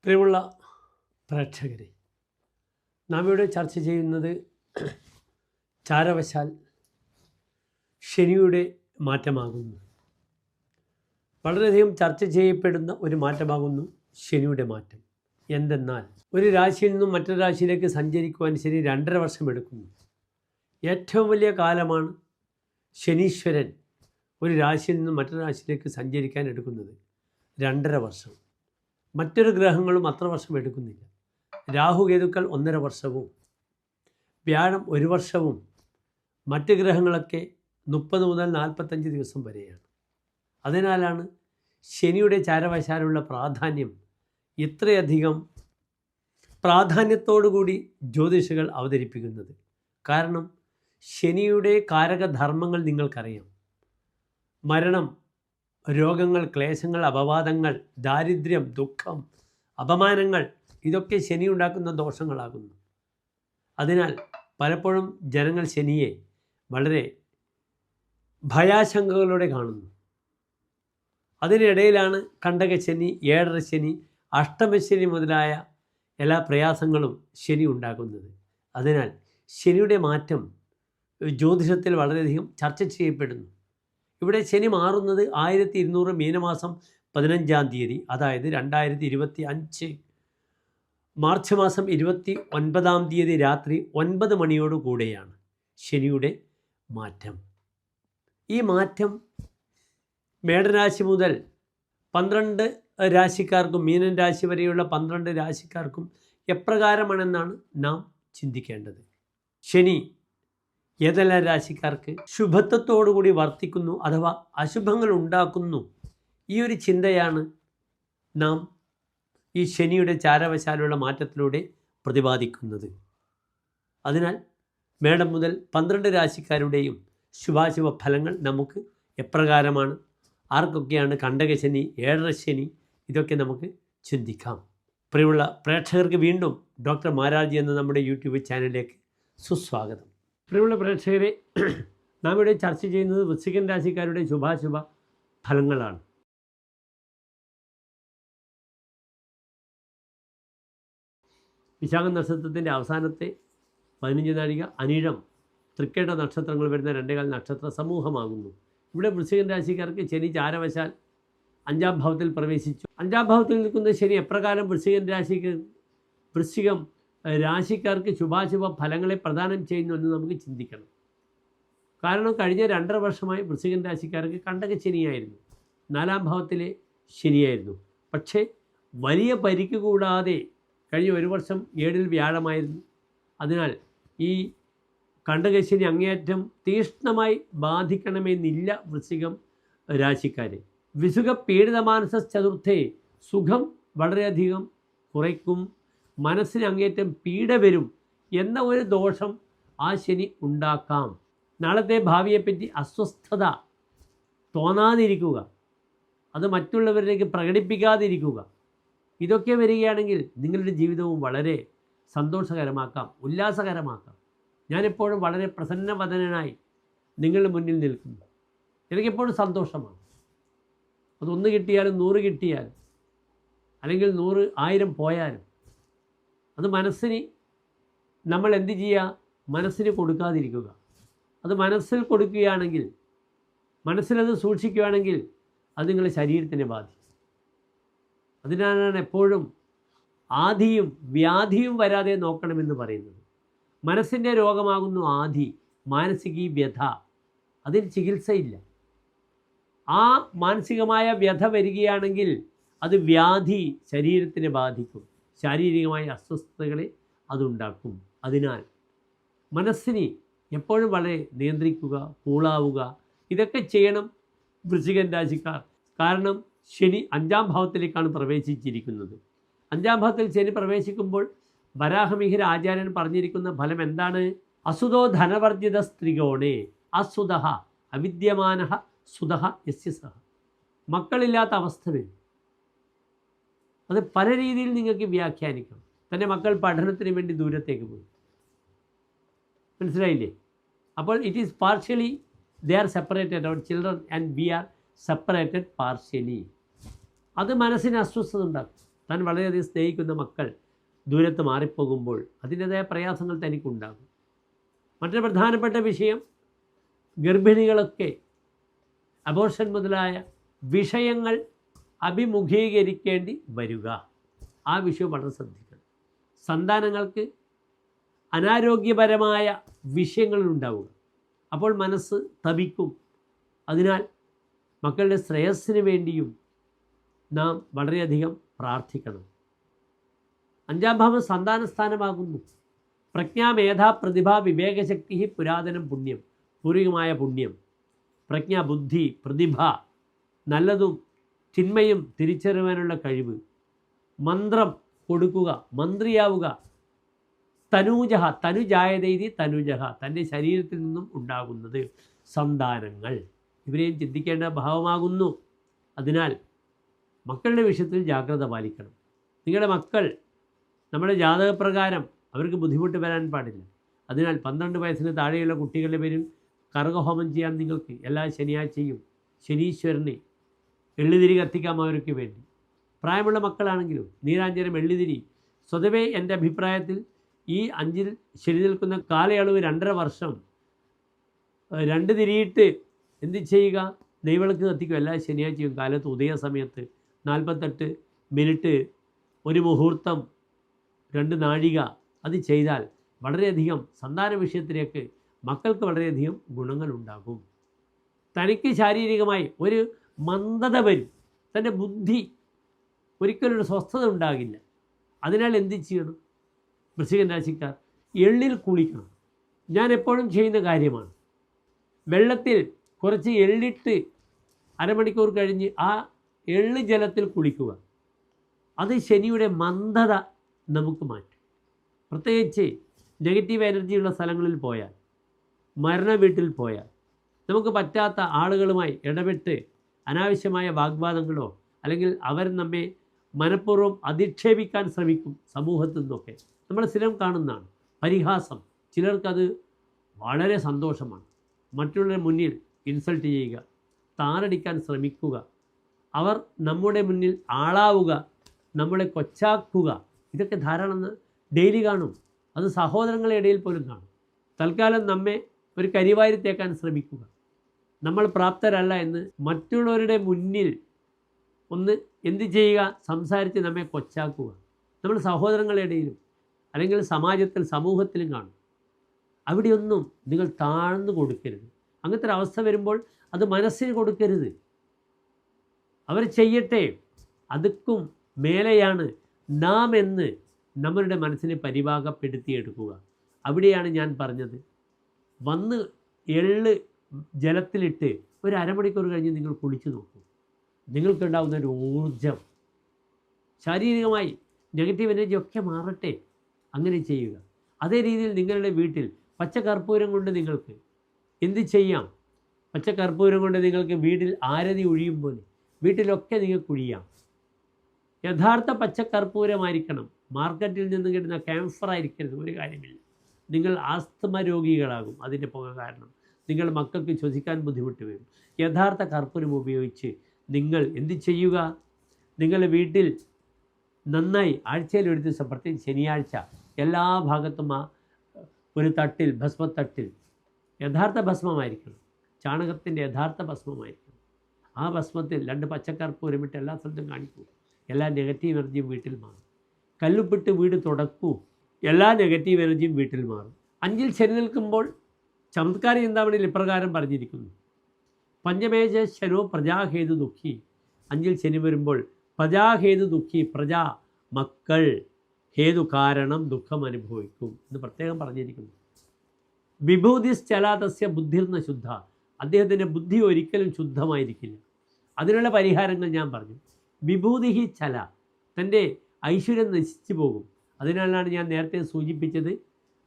പ്രിയമുള്ള പ്രേക്ഷകരെ, നാം ഇവിടെ ചർച്ച ചെയ്യുന്നത് ചാരവശാൽ ശനിയുടെ മാറ്റമാകുന്നു. വളരെയധികം ചർച്ച ചെയ്യപ്പെടുന്ന ഒരു മാറ്റമാകുന്നു ശനിയുടെ മാറ്റം. എന്തെന്നാൽ ഒരു രാശിയിൽ നിന്നും മറ്റൊരു രാശിയിലേക്ക് സഞ്ചരിക്കുവാൻ ശനി 2.5 വർഷം എടുക്കുന്നു. ഏറ്റവും വലിയ കാലമാണ് ശനീശ്വരൻ ഒരു രാശിയിൽ നിന്നും മറ്റൊരു രാശിയിലേക്ക് സഞ്ചരിക്കാൻ എടുക്കുന്നത് 2.5 വർഷം. മറ്റൊരു ഗ്രഹങ്ങളും അത്ര വർഷം എടുക്കുന്നില്ല. രാഹുകേതുക്കൾ 1.5 വർഷവും വ്യാഴം 1 വർഷവും മറ്റ് ഗ്രഹങ്ങളൊക്കെ 30 മുതൽ 45 ദിവസം വരെയാണ്. അതിനാലാണ് ശനിയുടെ ചാരവശാലുള്ള പ്രാധാന്യം ഇത്രയധികം പ്രാധാന്യത്തോടുകൂടി ജ്യോതിഷികൾ അവതരിപ്പിക്കുന്നത്. കാരണം ശനിയുടെ കാരകധർമ്മങ്ങൾ നിങ്ങൾക്കറിയാം. മരണം, രോഗങ്ങൾ, ക്ലേശങ്ങൾ, അപവാദങ്ങൾ, ദാരിദ്ര്യം, ദുഃഖം, അപമാനങ്ങൾ, ഇതൊക്കെ ശനി ഉണ്ടാക്കുന്ന ദോഷങ്ങളാകുന്നു. അതിനാൽ പലപ്പോഴും ജനങ്ങൾ ശനിയെ വളരെ ഭയാശങ്കകളോടെ കാണുന്നു. അതിനിടയിലാണ് കണ്ടകശനി, 7.5 ശനി, അഷ്ടമശനി മുതലായ എല്ലാ പ്രയാസങ്ങളും ശനി ഉണ്ടാക്കുന്നത്. അതിനാൽ ശനിയുടെ മാറ്റം ജ്യോതിഷത്തിൽ വളരെയധികം ചർച്ച ചെയ്യപ്പെടുന്നു. ഇവിടെ ശനി മാറുന്നത് 1200 മീനമാസം 15-ാം തീയതി, അതായത് 2025 മാർച്ച് മാസം 29-ാം തീയതി രാത്രി 9 മണിയോടുകൂടെയാണ് ശനിയുടെ മാറ്റം. ഈ മാറ്റം മേടരാശി മുതൽ 12 രാശിക്കാർക്കും, മീനൻ രാശി വരെയുള്ള 12 രാശിക്കാർക്കും എപ്രകാരമാണെന്നാണ് നാം ചിന്തിക്കേണ്ടത്. ശനി ഏതെല്ലാം രാശിക്കാർക്ക് ശുഭത്വത്തോടുകൂടി വർത്തിക്കുന്നു അഥവാ അശുഭങ്ങൾ ഉണ്ടാക്കുന്നു, ഈ ഒരു ചിന്തയാണ് നാം ഈ ശനിയുടെ ചാരവശാലുള്ള മാറ്റത്തിലൂടെ പ്രതിപാദിക്കുന്നത്. അതിനാൽ മേടം മുതൽ 12 രാശിക്കാരുടെയും ശുഭാശുഭ ഫലങ്ങൾ നമുക്ക് എപ്രകാരമാണ്, ആർക്കൊക്കെയാണ് കണ്ടകശനി, 7.5 ശനി, ഇതൊക്കെ നമുക്ക് ചിന്തിക്കാം. പ്രിയമുള്ള പ്രേക്ഷകർക്ക് വീണ്ടും ഡോക്ടർ മാരാർജി എന്ന നമ്മുടെ യൂട്യൂബ് ചാനലിലേക്ക് സുസ്വാഗതം. പ്രിയമുള്ള പ്രേക്ഷകരെ, നാം ഇവിടെ ചർച്ച ചെയ്യുന്നത് വൃശ്ചികൻ രാശിക്കാരുടെ ശുഭാശുഭ ഫലങ്ങളാണ്. വിശാഖം നക്ഷത്രത്തിൻ്റെ അവസാനത്തെ 15 നാഴിക, അനിഴം, തൃക്കേട്ട നക്ഷത്രങ്ങൾ വരുന്ന 2 നക്ഷത്ര സമൂഹമാകുന്നു. ഇവിടെ വൃശ്ചികൻ രാശിക്കാർക്ക് ശനി ചാരവശാൽ 5-ാം ഭാവത്തിൽ പ്രവേശിച്ചു. 5-ാം ഭാവത്തിൽ നിൽക്കുന്ന ശനി എപ്രകാരം വൃശ്ചികം രാശിക്കാർക്ക് ശുഭാശുഭ ഫലങ്ങളെ പ്രദാനം ചെയ്യുന്നു എന്ന് നമുക്ക് ചിന്തിക്കണം. കാരണം കഴിഞ്ഞ 2.5 വർഷമായി വൃശ്ചികൻ രാശിക്കാർക്ക് കണ്ടകശനിയായിരുന്നു, 4-ാം ഭാവത്തിലെ ശനിയായിരുന്നു. പക്ഷേ വലിയ പരിക്ക് കൂടാതെ കഴിഞ്ഞ 1 വർഷം 7-ൽ വ്യാഴമായിരുന്നു. അതിനാൽ ഈ കണ്ടകശനി അങ്ങേയറ്റം തീക്ഷ്ണമായി ബാധിക്കണമെന്നില്ല വൃശ്ചികം രാശിക്കാരെ. വിസുഖ പീഡിതമാനസ ചതുർത്ഥേ, സുഖം വളരെയധികം കുറയ്ക്കും, മനസ്സിന് അങ്ങേറ്റം പീഡ വരും എന്ന ഒരു ദോഷം ആ ശനി ഉണ്ടാക്കാം. നാളത്തെ ഭാവിയെപ്പറ്റി അസ്വസ്ഥത തോന്നാതിരിക്കുക, അത് മറ്റുള്ളവരിലേക്ക് പ്രകടിപ്പിക്കാതിരിക്കുക, ഇതൊക്കെ വരികയാണെങ്കിൽ നിങ്ങളുടെ ജീവിതവും വളരെ സന്തോഷകരമാക്കാം, ഉല്ലാസകരമാക്കാം. ഞാനെപ്പോഴും വളരെ പ്രസന്നവദനായി നിങ്ങളുടെ മുന്നിൽ നിൽക്കുന്നു. എനിക്കെപ്പോഴും സന്തോഷമാണ്. അതൊന്ന് കിട്ടിയാലും 100 കിട്ടിയാലും, അല്ലെങ്കിൽ 100, 1000 പോയാലും, അത് മനസ്സിന് നമ്മൾ എന്ത് ചെയ്യുക, മനസ്സിന് കൊടുക്കാതിരിക്കുക. അത് മനസ്സിൽ കൊടുക്കുകയാണെങ്കിൽ, മനസ്സിലത് സൂക്ഷിക്കുകയാണെങ്കിൽ അത് നിങ്ങളുടെ ശരീരത്തിനെ ബാധിക്കും. അതിനാലാണ് എപ്പോഴും ആധിയും വ്യാധിയും വരാതെ നോക്കണമെന്ന് പറയുന്നത്. മനസ്സിൻ്റെ രോഗമാകുന്നു ആധി, മാനസിക വ്യഥ, അതിന് ചികിത്സയില്ല. ആ മാനസികമായ വ്യഥ വരികയാണെങ്കിൽ അത് വ്യാധി ശരീരത്തിനെ ബാധിക്കും, ശാരീരികമായ അസ്വസ്ഥതകളെ അതുണ്ടാക്കും. അതിനാൽ മനസ്സിനെ എപ്പോഴും വളരെ നിയന്ത്രിക്കുക, കൂളാവുക, ഇതൊക്കെ ചെയ്യണം വൃശ്ചികൻ രാശിക്കാർ. കാരണം ശനി 5-ാം ഭാവത്തിലേക്കാണ് പ്രവേശിച്ചിരിക്കുന്നത്. 5-ാം ഭാവത്തിൽ ശനി പ്രവേശിക്കുമ്പോൾ വരാഹമിഹിര ആചാര്യൻ പറഞ്ഞിരിക്കുന്ന ഫലം എന്താണ്? അസുതോ ധനവർജിത സ്ത്രീകോണേ അസുത അവിദ്യമാന സുത യസ്യ സഹ. മക്കളില്ലാത്ത അവസ്ഥ വരും. അത് പല രീതിയിൽ നിങ്ങൾക്ക് വ്യാഖ്യാനിക്കാം. തൻ്റെ മക്കൾ പഠനത്തിന് വേണ്ടി ദൂരത്തേക്ക് പോയി, മനസ്സിലായില്ലേ? അപ്പോൾ it is partially they are separated, our children, and we are separated partially. അത് മനസ്സിന് അസ്വസ്ഥത ഉണ്ടാക്കും. താൻ വളരെയധികം സ്നേഹിക്കുന്ന മക്കൾ ദൂരത്ത് മാറിപ്പോകുമ്പോൾ അതിൻ്റേതായ പ്രയാസങ്ങൾ തനിക്കുണ്ടാകും. മറ്റൊരു പ്രധാനപ്പെട്ട വിഷയം, ഗർഭിണികളൊക്കെ അബോർഷൻ മുതലായ വിഷയങ്ങൾ അഭിമുഖീകരിക്കേണ്ടി വരിക. ആ വിഷയം വളരെ ശ്രദ്ധിക്കണം. സന്താനങ്ങൾക്ക് അനാരോഗ്യപരമായ വിഷയങ്ങളുണ്ടാവുക. അപ്പോൾ മനസ്സ് തപിക്കും. അതിനാൽ മക്കളുടെ ശ്രേയസ്സിന് വേണ്ടിയും നാം വളരെയധികം പ്രാർത്ഥിക്കണം. 5-ാം ഭാവം സന്താന സ്ഥാനമാകുന്നു. പ്രജ്ഞ, മേധ, പ്രതിഭ, വിവേകശക്തി, പുരാതനം പുണ്യം, പൂർവികമായ പുണ്യം. പ്രജ്ഞ, ബുദ്ധി, പ്രതിഭ, നല്ലതും തിന്മയും തിരിച്ചറിയാനുള്ള കഴിവ്, മന്ത്രം കൊടുക്കുക, മന്ത്രിയാവുക. തനൂജഹ, തനുജായതൈതി തനുജഹ, തൻ്റെ ശരീരത്തിൽ നിന്നും ഉണ്ടാകുന്നത് സന്താനങ്ങൾ. ഇവരെയും ചിന്തിക്കേണ്ട ഭാവമാകുന്നു. അതിനാൽ മക്കളുടെ വിഷയത്തിൽ ജാഗ്രത പാലിക്കണം. നിങ്ങളുടെ മക്കൾ നമ്മുടെ ജാതകപ്രകാരം അവർക്ക് ബുദ്ധിമുട്ട് വരാൻ പാടില്ല. അതിനാൽ 12 വയസ്സിന് താഴെയുള്ള കുട്ടികളുടെ പേരിൽ കർഗഹോമം ചെയ്യാൻ നിങ്ങൾക്ക് എല്ലാ ശനിയാഴ്ചയും ശനീശ്വരനെ എള്ളുതിരി കത്തിക്കാം അവർക്ക് വേണ്ടി. പ്രായമുള്ള മക്കളാണെങ്കിലും നീരാഞ്ജനം, എള്ളുതിരി. സ്വതവേ എൻ്റെ അഭിപ്രായത്തിൽ ഈ 5-ൽ ശനി നിൽക്കുന്ന കാലയളവ് 2.5 വർഷം 2 തിരിയിട്ട് എന്ത് ചെയ്യുക, നെയ്വിളക്ക് കത്തിക്കും എല്ലാ ശനിയാഴ്ചയും കാലത്ത് ഉദയ സമയത്ത് 48 മിനിറ്റ്, 1 മുഹൂർത്തം, 2 നാഴിക. അത് ചെയ്താൽ വളരെയധികം സന്താന വിഷയത്തിലേക്ക് മക്കൾക്ക് വളരെയധികം ഗുണങ്ങളുണ്ടാകും. തനിക്ക് ശാരീരികമായി ഒരു മന്ദത വരും. തൻ്റെ ബുദ്ധി ഒരിക്കലൊരു സ്വസ്ഥത ഉണ്ടാകില്ല. അതിനാൽ എന്ത് ചെയ്യണം? വൃശ്ചികൻ രാശിക്കാർ എള്ളിൽ കുളിക്കണം. ഞാൻ എപ്പോഴും ചെയ്യുന്ന കാര്യമാണ്. വെള്ളത്തിൽ കുറച്ച് എള്ളിട്ട് അരമണിക്കൂർ കഴിഞ്ഞ് ആ എള്ള് ജലത്തിൽ കുളിക്കുക. അത് ശനിയുടെ മന്ദത നമുക്ക് മാറ്റും. പ്രത്യേകിച്ച് നെഗറ്റീവ് എനർജിയുള്ള സ്ഥലങ്ങളിൽ പോയാൽ, മരണ വീട്ടിൽ പോയാൽ, നമുക്ക് പറ്റാത്ത ആളുകളുമായി ഇടപെട്ട് അനാവശ്യമായ വാഗ്വാദങ്ങളോ അല്ലെങ്കിൽ അവർ നമ്മെ മനഃപൂർവ്വം അധിക്ഷേപിക്കാൻ ശ്രമിക്കും. സമൂഹത്തിൽ നിന്നൊക്കെ നമ്മൾ സ്ഥിരം കാണുന്നതാണ്. പരിഹാസം. ചിലർക്കത് വളരെ സന്തോഷമാണ്. മറ്റുള്ളവരുടെ മുന്നിൽ ഇൻസൾട്ട് ചെയ്യുക, താറടിക്കാൻ ശ്രമിക്കുക, അവർ നമ്മുടെ മുന്നിൽ ആളാവുക, നമ്മളെ കൊച്ചാക്കുക. ഇതൊക്കെ ധാരാളം ഡെയിലി കാണും. അത് സഹോദരങ്ങളുടെ ഇടയിൽ പോലും കാണും. തൽക്കാലം നമ്മെ ഒരു കരിവാരി തേക്കാൻ ശ്രമിക്കുക. നമ്മൾ പ്രാപ്തരല്ല എന്ന് മറ്റുള്ളവരുടെ മുന്നിൽ ഒന്ന് എന്ത് ചെയ്യുക, സംസാരിച്ച് നമ്മെ കൊച്ചാക്കുക. നമ്മൾ സഹോദരങ്ങളുടെ ഇടയിലും അല്ലെങ്കിൽ സമാജത്തിൽ, സമൂഹത്തിലും കാണും. അവിടെയൊന്നും നിങ്ങൾ താഴ്ന്നു കൊടുക്കരുത്. അങ്ങനത്തെ ഒരു അവസ്ഥ വരുമ്പോൾ അത് മനസ്സിന് കൊടുക്കരുത്. അവർ ചെയ്യട്ടെ, അതുക്കും മേലെയാണ് നാം എന്ന് നമ്മളുടെ മനസ്സിനെ പരിഭാഗപ്പെടുത്തിയെടുക്കുക. അവിടെയാണ് ഞാൻ പറഞ്ഞത്, വന്ന് എള്ള് ജലത്തിലിട്ട് ഒരു അരമണിക്കൂർ കഴിഞ്ഞ് നിങ്ങൾ കുളിച്ചു നോക്കൂ. നിങ്ങൾക്കുണ്ടാകുന്ന ഒരു ഊർജം, ശാരീരികമായി നെഗറ്റീവ് എനർജി ഒക്കെ മാറട്ടെ. അങ്ങനെ ചെയ്യുക. അതേ രീതിയിൽ നിങ്ങളുടെ വീട്ടിൽ പച്ചക്കർപ്പൂരം കൊണ്ട് നിങ്ങൾക്ക് എന്ത് ചെയ്യാം? പച്ചക്കർപ്പൂരം കൊണ്ട് നിങ്ങൾക്ക് വീട്ടിൽ ആരതി ഒഴിയും പോലെ വീട്ടിലൊക്കെ നിങ്ങൾക്ക് ഒഴിയാം. യഥാർത്ഥ പച്ചക്കർപ്പൂരമായിരിക്കണം. മാർക്കറ്റിൽ നിന്ന് കിട്ടുന്ന ക്യാംഫർ ആയിരിക്കരുത്. ഒരു കാര്യമില്ല. നിങ്ങൾ ആസ്തമ രോഗികളാകും അതിൻ്റെ പുക കാരണം. നിങ്ങൾ മക്കൾക്ക് ശ്വസിക്കാൻ ബുദ്ധിമുട്ട് വരും. യഥാർത്ഥ കർപ്പൂരം ഉപയോഗിച്ച് നിങ്ങൾ എന്ത് ചെയ്യുക? നിങ്ങളുടെ വീട്ടിൽ നന്നായി ആഴ്ചയിൽ ഒരു ദിവസം, പ്രത്യേകിച്ച് ശനിയാഴ്ച, എല്ലാ ഭാഗത്തും ഒരു തട്ടിൽ, ഭസ്മത്തട്ടിൽ യഥാർത്ഥ ഭസ്മമായിരിക്കണം. ചാണകത്തിൻ്റെ യഥാർത്ഥ ഭസ്മമായിരിക്കണം. ആ ഭസ്മത്തിൽ 2 പച്ചക്കർപ്പൂരമിട്ട് എല്ലാ സ്ഥലത്തും കാണിക്കൂ. എല്ലാ നെഗറ്റീവ് എനർജിയും വീട്ടിൽ മാറും. കല്ലുപ്പിട്ട് വീട് തുടക്കൂ. എല്ലാ നെഗറ്റീവ് എനർജിയും വീട്ടിൽ മാറും. 5-ൽ ശനി നിൽക്കുമ്പോൾ ചമത്കാര ചിന്താമണിയിൽ ഇപ്രകാരം പറഞ്ഞിരിക്കുന്നു: പഞ്ചമേജ ശനോ പ്രജാഹേതു ദുഃഖി. 5-ൽ ശനി വരുമ്പോൾ പ്രജാഹേതു ദുഃഖി, പ്രജാ മക്കൾ, ഹേതു കാരണം ദുഃഖം അനുഭവിക്കും എന്ന് പ്രത്യേകം പറഞ്ഞിരിക്കുന്നു. വിഭൂതിശ്ചലാതസ്യ ബുദ്ധിർന്ന ശുദ്ധ. അദ്ദേഹത്തിൻ്റെ ബുദ്ധി ഒരിക്കലും ശുദ്ധമായിരിക്കില്ല. അതിനുള്ള പരിഹാരങ്ങൾ ഞാൻ പറഞ്ഞു. വിഭൂതിഹി ചല, തൻ്റെ ഐശ്വര്യം നശിച്ചു പോകും. അതിനാലാണ് ഞാൻ നേരത്തെ സൂചിപ്പിച്ചത്,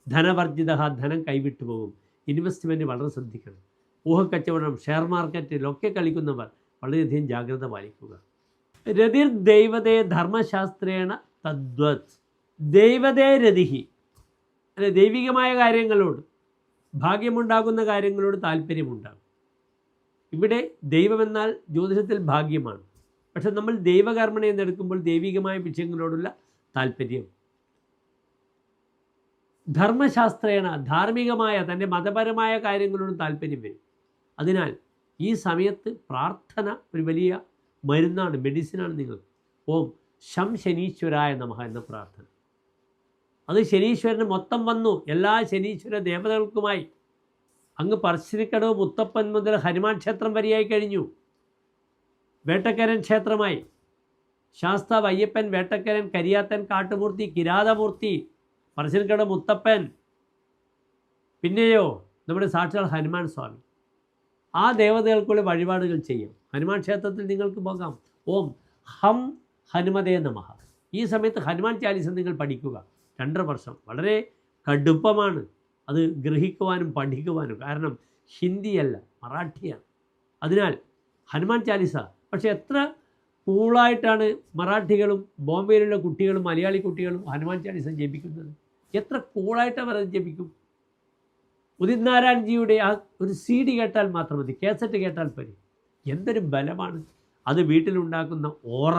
ധനവർജിത, ധനം കൈവിട്ടു പോകും. ഇൻവെസ്റ്റ്മെൻറ്റ് വളരെ ശ്രദ്ധിക്കണം. ഊഹക്കച്ചവടം, ഷെയർ മാർക്കറ്റിലൊക്കെ കളിക്കുന്നവർ വളരെയധികം ജാഗ്രത പാലിക്കുക. രതിർ ദൈവതേ ധർമ്മശാസ്ത്രേണ തദ്വത്. ദൈവതേ രതിഹി, അല്ലെ, ദൈവികമായ കാര്യങ്ങളോട്, ഭാഗ്യമുണ്ടാകുന്ന കാര്യങ്ങളോട് താല്പര്യമുണ്ടാകും. ഇവിടെ ദൈവമെന്നാൽ ജ്യോതിഷത്തിൽ ഭാഗ്യമാണ്. പക്ഷെ നമ്മൾ ദൈവകർമ്മണ എന്നെടുക്കുമ്പോൾ ദൈവികമായ വിഷയങ്ങളോടുള്ള താല്പര്യം, ധർമ്മശാസ്ത്രേണ ധാർമ്മികമായ തൻ്റെ മതപരമായ കാര്യങ്ങളോടും താല്പര്യം വരും. അതിനാൽ ഈ സമയത്ത് പ്രാർത്ഥന ഒരു വലിയ മരുന്നാണ്, മെഡിസിനാണ് നിങ്ങൾക്ക്. ഓം ശം ശനീശ്വരായ നമഃ എന്ന പ്രാർത്ഥന. അത് ശനീശ്വരന് മൊത്തം വന്നു. എല്ലാ ശനീശ്വര ദേവതകൾക്കുമായി അങ്ങ് പറശ്ശിനിക്കടവ് മുത്തപ്പൻ മുതൽ ഹനുമാൻ ക്ഷേത്രം വരെയായി കഴിഞ്ഞു. വേട്ടക്കരൻ ക്ഷേത്രമായി, ശാസ്താവ് അയ്യപ്പൻ, വേട്ടക്കരൻ, കരിയാത്തൻ, കാട്ടുമൂർത്തി, കിരാതമൂർത്തി, പറശ്ശിനിക്കടവ് മുത്തപ്പൻ, പിന്നെയോ നമ്മുടെ സാക്ഷാൽ ഹനുമാൻ സ്വാമി. ആ ദേവതകൾക്കുള്ള വഴിപാടുകൾ ചെയ്യാം. ഹനുമാൻ ക്ഷേത്രത്തിൽ നിങ്ങൾക്ക് പോകാം. ഓം ഹം ഹനുമതേ നമഃ. ഈ സമയത്ത് ഹനുമാൻ ചാലീസ നിങ്ങൾ പഠിക്കുക. 2.5 വർഷം വളരെ കടുപ്പമാണ് അത് ഗ്രഹിക്കുവാനും പഠിക്കുവാനും. കാരണം ഹിന്ദിയല്ല, മറാഠിയാണ്. അതിനാൽ ഹനുമാൻ ചാലീസ. പക്ഷേ എത്ര കൂളായിട്ടാണ് മറാഠികളും ബോംബെയിലുള്ള കുട്ടികളും മലയാളി കുട്ടികളും ഹനുമാൻ ചാലീസ ജപിക്കുന്നത്. എത്ര കൂളായിട്ട് അവർ അത് ജപിക്കും. ഉദിത് നാരായൺജിയുടെ ആ ഒരു CD കേട്ടാൽ മാത്രം മതി, കാസറ്റ് കേട്ടാൽ പോരെ. എന്തൊരു ബലമാണ് അത് വീട്ടിലുണ്ടാക്കുന്ന ഓറ,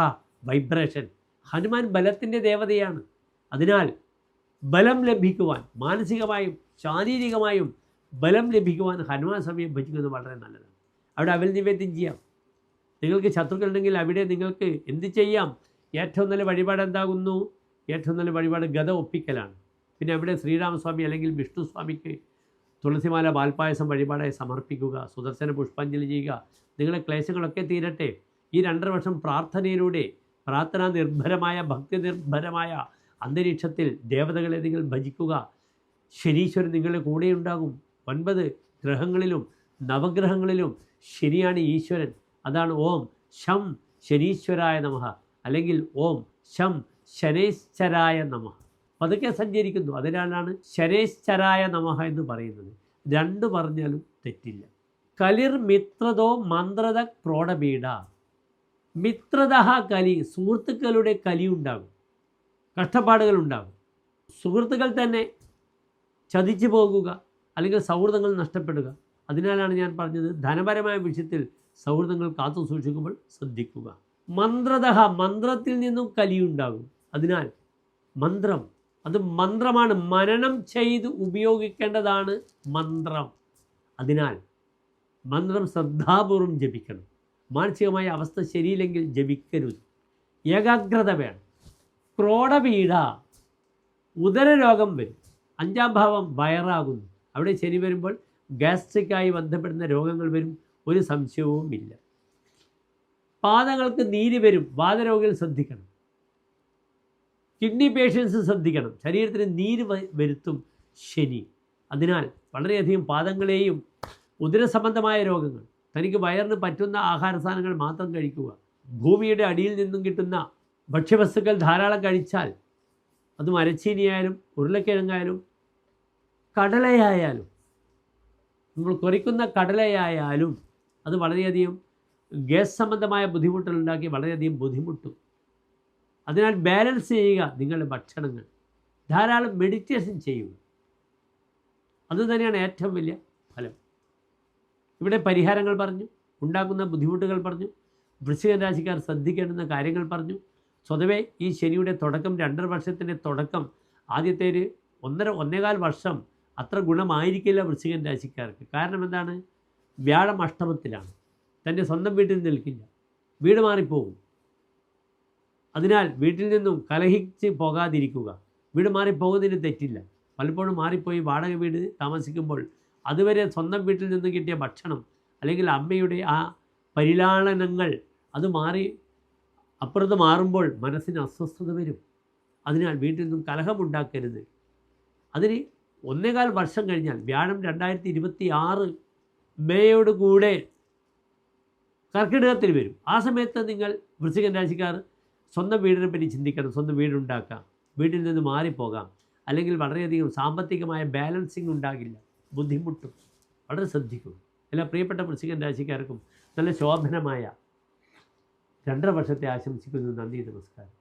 വൈബ്രേഷൻ. ഹനുമാൻ ബലത്തിൻ്റെ ദേവതയാണ്. അതിനാൽ ബലം ലഭിക്കുവാൻ, മാനസികമായും ശാരീരികമായും ബലം ലഭിക്കുവാൻ ഹനുമാൻ സ്വാമിയെ ഭജിക്കുന്നത് വളരെ നല്ലതാണ്. അവിടെ അവൽ നിവേദ്യം ചെയ്യാം. നിങ്ങൾക്ക് ശത്രുക്കളുണ്ടെങ്കിൽ അവിടെ നിങ്ങൾക്ക് എന്ത് ചെയ്യാം? ഏറ്റവും നല്ല വഴിപാട് എന്താകുന്നു? ഏറ്റവും നല്ല വഴിപാട് ഗത ഒപ്പിക്കലാണ്. പിന്നെ അവിടെ ശ്രീരാമസ്വാമി അല്ലെങ്കിൽ വിഷ്ണു സ്വാമിക്ക് തുളസിമാല പാൽപ്പായസം വഴിപാടായി സമർപ്പിക്കുക, സുദർശന പുഷ്പാഞ്ജലി ചെയ്യുക. നിങ്ങളുടെ ക്ലേശങ്ങളൊക്കെ തീരട്ടെ. ഈ 2.5 വർഷം പ്രാർത്ഥനയിലൂടെ, പ്രാർത്ഥനാ നിർഭരമായ, ഭക്തി നിർഭരമായ അന്തരീക്ഷത്തിൽ ദേവതകളെ നിങ്ങൾ ഭജിക്കുക. ശനീശ്വരൻ നിങ്ങളുടെ കൂടെയുണ്ടാകും. 9 ഗ്രഹങ്ങളിലും നവഗ്രഹങ്ങളിലും ശനിയാണ് ഈശ്വരൻ. അതാണ് ഓം ശം ശനീശ്വരായ നമഃ, അല്ലെങ്കിൽ ഓം ശം ശനൈശ്ചരായ നമഃ. പതുക്കെ സഞ്ചരിക്കുന്നു. അതിനാലാണ് ശനൈശ്ചരായ നമഃ എന്ന് പറയുന്നത്. 2 പറഞ്ഞാലും തെറ്റില്ല. കലിർ മിത്രതോ മന്ത്രത ക്രോഡപീഡ. മിത്രത കലി, സുഹൃത്തുക്കളുടെ കലി ഉണ്ടാകും, കഷ്ടപ്പാടുകൾ ഉണ്ടാകും. സുഹൃത്തുക്കൾ തന്നെ ചതിച്ചു പോകുക, അല്ലെങ്കിൽ സൗഹൃദങ്ങൾ നഷ്ടപ്പെടുക. അതിനാലാണ് ഞാൻ പറഞ്ഞത് ധനപരമായ വിഷയത്തിൽ സൗഹൃദങ്ങൾ കാത്തു സൂക്ഷിക്കുമ്പോൾ ശ്രദ്ധിക്കുക. മന്ത്രത, മന്ത്രത്തിൽ നിന്നും കലിയുണ്ടാകും. അതിനാൽ മന്ത്രം, അത് മന്ത്രമാണ്, മനനം ചെയ്ത് ഉപയോഗിക്കേണ്ടതാണ് മന്ത്രം. അതിനാൽ മന്ത്രം ശ്രദ്ധാപൂർവം ജപിക്കണം. മാനസികമായ അവസ്ഥ ശരിയില്ലെങ്കിൽ ജപിക്കരുത്. ഏകാഗ്രത വേണം. ക്രോഡപീഡ, ഉദരരോഗം വരും. 5-ാം ഭാവം വയറാകുന്നു. അവിടെ ശനി വരുമ്പോൾ ഗ്യാസ്ട്രിക്കായി ബന്ധപ്പെടുന്ന രോഗങ്ങൾ വരും, ഒരു സംശയവുമില്ല. പാദങ്ങൾക്ക് നീര് വരും. വാതരോഗികൾ ശ്രദ്ധിക്കണം. കിഡ്നി പേഷ്യൻസ് ശ്രദ്ധിക്കണം. ശരീരത്തിന് നീര് വരുത്തും ശനി. അതിനാൽ വളരെയധികം പാദങ്ങളെയും ഉദരസംബന്ധമായ രോഗങ്ങൾ, തനിക്ക് വയറിന് പറ്റുന്ന ആഹാര സാധനങ്ങൾ മാത്രം കഴിക്കുക. ഭൂമിയുടെ അടിയിൽ നിന്നും കിട്ടുന്ന ഭക്ഷ്യവസ്തുക്കൾ ധാരാളം കഴിച്ചാൽ, അത് മരച്ചീനിയായാലും ഉരുളക്കിഴങ്ങായാലും കടലയായാലും, നമ്മൾ കുറിക്കുന്ന കടലയായാലും അത് വളരെയധികം ഗ്യാസ് സംബന്ധമായ ബുദ്ധിമുട്ടുകളുണ്ടാക്കി വളരെയധികം ബുദ്ധിമുട്ടും. അതിനാൽ ബാലൻസ് ചെയ്യുക നിങ്ങളുടെ ഭക്ഷണങ്ങൾ. ധാരാളം മെഡിറ്റേഷൻ ചെയ്യുക. അതുതന്നെയാണ് ഏറ്റവും വലിയ ഫലം. ഇവിടെ പരിഹാരങ്ങൾ പറഞ്ഞു, ഉണ്ടാക്കുന്ന ബുദ്ധിമുട്ടുകൾ പറഞ്ഞു, വൃശ്ചിക രാശിക്കാർ ശ്രദ്ധിക്കേണ്ടുന്ന കാര്യങ്ങൾ പറഞ്ഞു. സ്വതവേ ഈ ശനിയുടെ തുടക്കം, 2.5 വർഷത്തിൻ്റെ തുടക്കം, ആദ്യത്തെ ഒരു 1.5 വർഷം അത്ര ഗുണമായിരിക്കില്ല വൃശ്ചികൻ രാശിക്കാർക്ക്. കാരണം എന്താണ്? വ്യാഴം അഷ്ടമത്തിലാണ്, തൻ്റെ സ്വന്തം വീട്ടിൽ നിൽക്കില്ല, വീട് മാറിപ്പോകും. അതിനാൽ വീട്ടിൽ നിന്നും കലഹിച്ച് പോകാതിരിക്കുക. വീട് മാറിപ്പോകുന്നതിന് തെറ്റില്ല. പലപ്പോഴും മാറിപ്പോയി വാടക വീട് താമസിക്കുമ്പോൾ അതുവരെ സ്വന്തം വീട്ടിൽ നിന്ന് കിട്ടിയ ഭക്ഷണം അല്ലെങ്കിൽ അമ്മയുടെ ആ പരിലാളനങ്ങൾ അത് മാറി അപ്പുറത്ത് മാറുമ്പോൾ മനസ്സിന് അസ്വസ്ഥത വരും. അതിനാൽ വീട്ടിൽ നിന്നും കലഹമുണ്ടാക്കരുത്. അതിന് 1.25 വർഷം കഴിഞ്ഞാൽ വ്യാഴം 2026 മേയോട് കൂടെ കർക്കിടകത്തിൽ വരും. ആ സമയത്ത് നിങ്ങൾ വൃശ്ചികൻ രാശിക്കാർ സ്വന്തം വീടിനെ പറ്റി ചിന്തിക്കണം. സ്വന്തം വീടുണ്ടാക്കാം, വീട്ടിൽ നിന്ന് മാറിപ്പോകാം. അല്ലെങ്കിൽ വളരെയധികം സാമ്പത്തികമായ ബാലൻസിങ് ഉണ്ടാകില്ല, ബുദ്ധിമുട്ടും. വളരെ ശ്രദ്ധിക്കും. എല്ലാ പ്രിയപ്പെട്ട വൃശ്ചികൻ രാശിക്കാർക്കും നല്ല ശോഭനമായ 2.5 വർഷത്തെ ആശംസിക്കുന്നു. നന്ദി, നമസ്കാരം.